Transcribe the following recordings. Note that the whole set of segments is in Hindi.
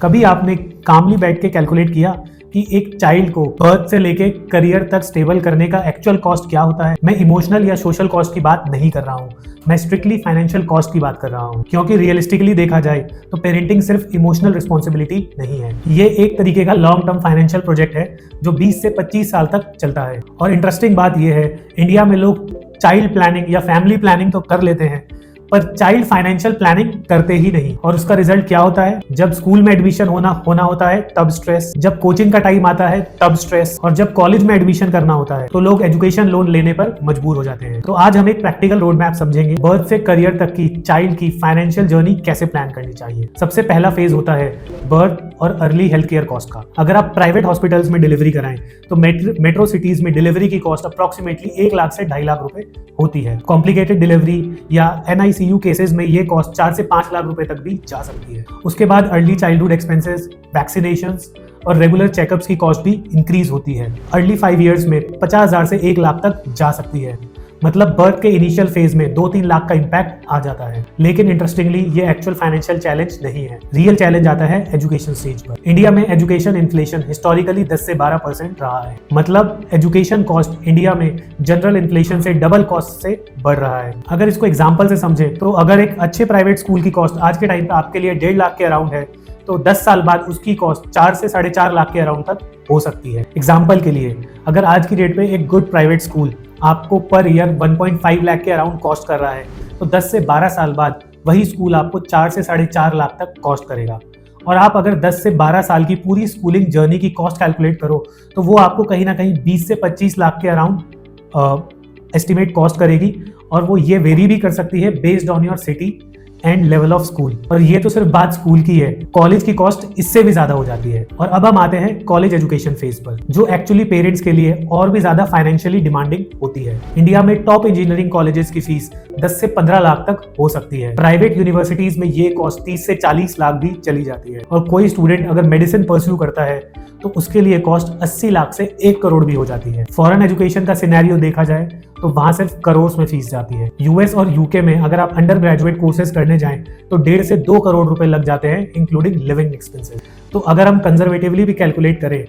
कभी आपने कामली बैठ के कैलकुलेट किया कि एक चाइल्ड को बर्थ से लेके करियर तक स्टेबल करने का एक्चुअल कॉस्ट क्या होता है? मैं इमोशनल या सोशल कॉस्ट की बात नहीं कर रहा हूँ, मैं स्ट्रिक्टली फाइनेंशियल कॉस्ट की बात कर रहा हूँ। क्योंकि रियलिस्टिकली देखा जाए तो पेरेंटिंग सिर्फ इमोशनल रिस्पॉन्सिबिलिटी नहीं है, ये एक तरीके का लॉन्ग टर्म फाइनेंशियल प्रोजेक्ट है जो 20 से 25 साल तक चलता है। और इंटरेस्टिंग बात यह है, इंडिया में लोग चाइल्ड प्लानिंग या फैमिली प्लानिंग तो कर लेते हैं पर चाइल्ड फाइनेंशियल प्लानिंग करते ही नहीं। और उसका रिजल्ट क्या होता है? जब स्कूल में एडमिशन होना होता है तब स्ट्रेस, जब कोचिंग का टाइम आता है तब स्ट्रेस, और जब कॉलेज में एडमिशन करना होता है तो लोग एजुकेशन लोन लेने पर मजबूर हो जाते हैं। तो आज हम एक प्रैक्टिकल रोड मैप समझेंगे, बर्थ से करियर तक की चाइल्ड की फाइनेंशियल जर्नी कैसे प्लान करनी चाहिए। सबसे पहला फेज होता है बर्थ और अर्ली हेल्थ केयर कॉस्ट का। अगर आप प्राइवेट हॉस्पिटल्स में डिलीवरी कराएं तो मेट्रो सिटीज में डिलीवरी की कॉस्ट अप्रोक्सीमेटली 1 लाख से 2.5 लाख रुपए होती है। कॉम्प्लिकेटेड डिलीवरी या NICU केसेस में ये कॉस्ट 4 से 5 लाख रुपए तक भी जा सकती है। उसके बाद अर्ली चाइल्डहुड एक्सपेंसेस, वैक्सीनेशंस और रेगुलर चेकअप्स की कॉस्ट भी इंक्रीज होती है। अर्ली 5 इयर्स में 50,000 से 1 लाख तक जा सकती है। मतलब बर्थ के इनिशियल फेज में 2-3 लाख का इम्पैक्ट आ जाता है। लेकिन इंटरेस्टिंगली ये एक्चुअल फाइनेंशियल चैलेंज नहीं है, रियल चैलेंज आता है एजुकेशन स्टेज पर। इंडिया में एजुकेशन इन्फ्लेशन हिस्टोरिकली 10 से 12% रहा है। मतलब एजुकेशन कॉस्ट इंडिया में जनरल इन्फ्लेशन से डबल कॉस्ट से बढ़ रहा है। अगर इसको एग्जाम्पल से समझे तो अगर एक अच्छे प्राइवेट स्कूल की कॉस्ट आज के टाइम पे आपके लिए 1.5 लाख के अराउंड है तो 10 साल बाद उसकी कॉस्ट 4 से 4.5 लाख के अराउंड तक हो सकती है। एग्जाम्पल के लिए अगर आज की डेट पे एक गुड प्राइवेट स्कूल आपको पर ईयर 1.5 लाख के अराउंड कॉस्ट कर रहा है तो 10 से 12 साल बाद वही स्कूल आपको 4 से 4.5 लाख तक कॉस्ट करेगा। और आप अगर 10 से 12 साल की पूरी स्कूलिंग जर्नी की कॉस्ट कैलकुलेट करो तो वो आपको कहीं ना कहीं 20 से 25 लाख के अराउंड एस्टिमेट कॉस्ट करेगी। और वो ये वेरी भी कर सकती है based on your city and level of school. और ये तो सिर्फ बात स्कूल की है, कॉलेज की कॉस्ट इससे भी ज्यादा हो जाती है। और अब हम आते हैं कॉलेज एजुकेशन फेज पर, जो एक्चुअली पेरेंट्स के लिए और भी ज्यादा फाइनेंशियली डिमांडिंग होती है। इंडिया में टॉप इंजीनियरिंग कॉलेजेस की फीस 10 से 15 लाख तक हो सकती है। प्राइवेट यूनिवर्सिटीज में ये कॉस्ट 30 से 40 लाख भी चली जाती है। और कोई स्टूडेंट अगर मेडिसिन परस्यू करता है तो उसके लिए कॉस्ट 80 लाख से 1 करोड़ भी हो जाती है। फॉरेन एजुकेशन का सिनेरियो देखा जाए तो वहां सिर्फ करोड़ में फीस जाती है। US और UK में अगर आप अंडर ग्रेजुएट कोर्सेज करने जाएं तो 1.5 से 2 करोड़ रुपए लग जाते हैं इंक्लूडिंग लिविंग एक्सपेंसेस। तो अगर हम कंजर्वेटिवली भी कैलकुलेट करें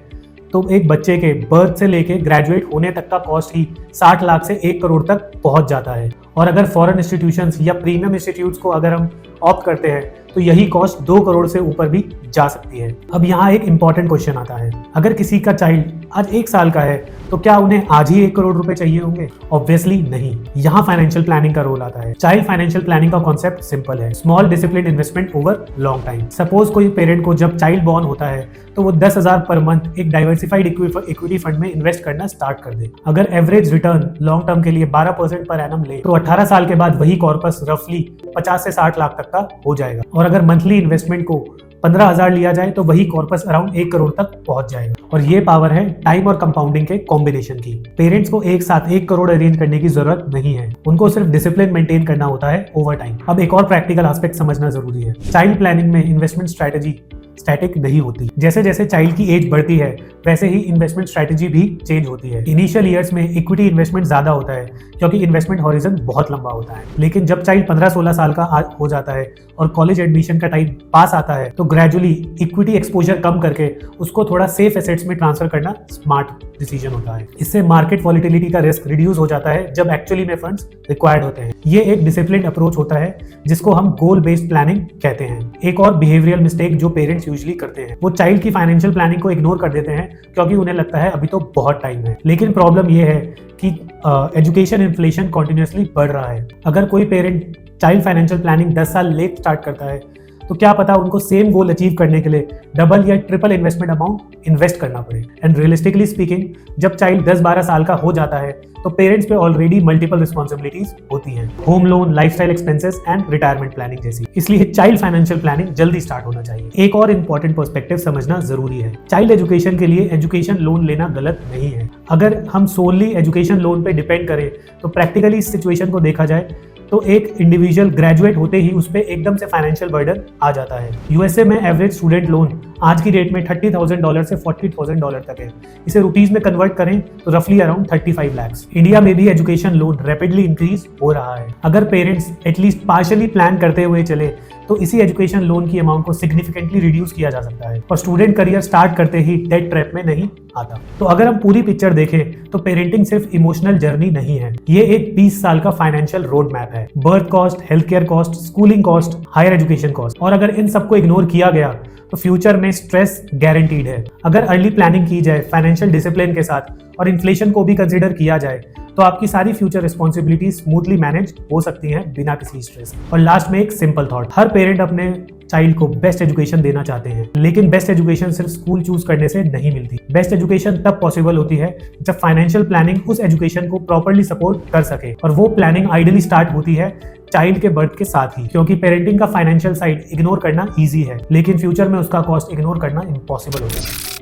तो एक बच्चे के बर्थ से लेके ग्रेजुएट होने तक का कॉस्ट ही 60 लाख से 1 करोड़ तक पहुंच जाता है। और अगर फॉरेन इंस्टीट्यूशंस या प्रीमियम इंस्टीट्यूट्स को अगर हम ऑप्ट करते हैं तो यही कॉस्ट 2 करोड़ से ऊपर भी जा सकती है। अब यहाँ एक इंपॉर्टेंट क्वेश्चन आता है, अगर किसी का चाइल्ड आज 1 साल का है तो क्या उन्हें आज ही 1 करोड़ रुपए चाहिए होंगे? ऑब्वियसली नहीं। यहाँ फाइनेंशियल प्लानिंग का रोल आता है। चाइल्ड फाइनेंशियल प्लानिंग का कॉन्सेप्ट सिंपल है, small discipline investment over long time. Suppose कोई पेरेंट को जब चाइल्ड बॉर्न होता है तो वो 10,000 पर मंथ एक डाइवर्सिफाइड इक्विटी फंड में इन्वेस्ट करना स्टार्ट कर दे। अगर एवरेज रिटर्न लॉन्ग टर्म के लिए 12% पर एनम ले तो 18 साल के बाद वही कॉर्पस रफली 50 से 60 लाख तक का हो जाएगा। और अगर मंथली इन्वेस्टमेंट को 15,000 लिया जाए तो वही कॉर्पस अराउंड 1 करोड़ तक पहुंच जाएगा। और ये पावर है टाइम और कंपाउंडिंग के कॉम्बिनेशन की। पेरेंट्स को एक साथ 1 करोड़ अरेंज करने की जरूरत नहीं है, उनको सिर्फ डिसिप्लिन मेंटेन करना होता है ओवर टाइम। अब एक और प्रैक्टिकल एस्पेक्ट समझना जरूरी है। चाइल्ड प्लानिंग में इन्वेस्टमेंट स्ट्रैटेजी स्टैटिक नहीं होती। जैसे जैसे चाइल्ड की एज बढ़ती है वैसे ही इन्वेस्टमेंट स्ट्रैटेजी भी चेंज होती है। इनिशियल ईयर्स में इक्विटी इन्वेस्टमेंट ज्यादा होता है क्योंकि इन्वेस्टमेंट हॉरिजन बहुत लंबा होता है। लेकिन जब चाइल्ड 15-16 साल का हो जाता है और कॉलेज एडमिशन का टाइम पास आता है तो ग्रेजुअली इक्विटी एक्सपोजर कम करके उसको थोड़ा सेफ एसेट्स में ट्रांसफर करना स्मार्ट डिसीजन होता है। इससे मार्केट वॉलिटिलिटी का रिस्क रिड्यूस हो जाता है जब एक्चुअली में फंड्स रिक्वायर्ड होते हैं। ये एक डिसिप्लिन अप्रोच होता है जिसको हम गोल बेस्ड प्लानिंग कहते हैं। एक और बिहेवियरल मिस्टेक जो पेरेंट्स यूजुअली करते हैं वो चाइल्ड की फाइनेंशियल प्लानिंग को इग्नोर कर देते हैं क्योंकि उन्हें लगता है अभी तो बहुत टाइम है। लेकिन प्रॉब्लम ये है कि एजुकेशन इन्फ्लेशन कॉन्टिन्यूसली बढ़ रहा है। अगर कोई पेरेंट चाइल्ड फाइनेंशियल प्लानिंग 10 साल लेट स्टार्ट करता है तो क्या पता उनको सेम गोल अचीव करने के लिए डबल या ट्रिपल इन्वेस्टमेंट अमाउंट इन्वेस्ट करना पड़े। एंड रियलिस्टिकली स्पीकिंग जब चाइल्ड 10-12 साल का हो जाता है तो पेरेंट्स पे ऑलरेडी मल्टीपल रिस्पॉन्सिबिलिटीज होती हैं, home loan, lifestyle expenses and retirement planning जैसी। इसलिए चाइल्ड फाइनेंशियल प्लानिंग जल्दी स्टार्ट होना चाहिए। एक और इंपॉर्टेंट पर्सपेक्टिव समझना जरूरी है, चाइल्ड एजुकेशन के लिए एजुकेशन लोन लेना गलत नहीं है। अगर हम सोनली एजुकेशन लोन पे डिपेंड करें तो प्रैक्टिकली इस सिचुएशन को देखा जाए तो एक इंडिविजुअल ग्रेजुएट होते ही उस पर एकदम से फाइनेंशियल बर्डन आ जाता है। यूएसए में एवरेज स्टूडेंट लोन आज की डेट में $30,000 से $40,000 तक है। इसे रुपीज में कन्वर्ट करें तो रफली अराउंड 35 lakhs। इंडिया में भी एजुकेशन लोन रैपिडली इंक्रीज हो रहा है। अगर पेरेंट्स एटलीस्ट पार्शियली प्लान करते हुए चले तो इसी एजुकेशन लोन की अमाउंट को सिग्निफिकेंटली रिड्यूस किया जा सकता है और स्टूडेंट करियर स्टार्ट करते ही डेट ट्रैप में नहीं आता। तो अगर हम पूरी पिक्चर देखें तो पेरेंटिंग सिर्फ इमोशनल जर्नी नहीं है, ये एक 20 साल का फाइनेंशियल रोड मैप है। Birth cost, health care cost, schooling cost, higher education cost, और अगर इन सबको इग्नोर किया गया तो फ्यूचर में स्ट्रेस गारंटीड है। अगर अर्ली प्लानिंग की जाए फाइनेंशियल डिसिप्लिन के साथ और इन्फ्लेशन को भी कंसिडर किया जाए तो आपकी सारी फ्यूचर रिस्पॉन्सिबिलिटी स्मूथली मैनेज हो सकती हैं बिना किसी स्ट्रेस। और लास्ट में एक सिंपल थॉट, हर पेरेंट अपने चाइल्ड को बेस्ट एजुकेशन देना चाहते हैं, लेकिन बेस्ट एजुकेशन सिर्फ स्कूल चूज करने से नहीं मिलती। बेस्ट एजुकेशन तब पॉसिबल होती है जब फाइनेंशियल प्लानिंग उस एजुकेशन को प्रॉपर्ली सपोर्ट कर सके, और वो प्लानिंग आइडियली स्टार्ट होती है चाइल्ड के बर्थ के साथ ही, क्योंकि पेरेंटिंग का फाइनेंशियल साइड इग्नोर करना ईजी है लेकिन फ्यूचर में उसका कॉस्ट इग्नोर करना इम्पॉसिबल होता है।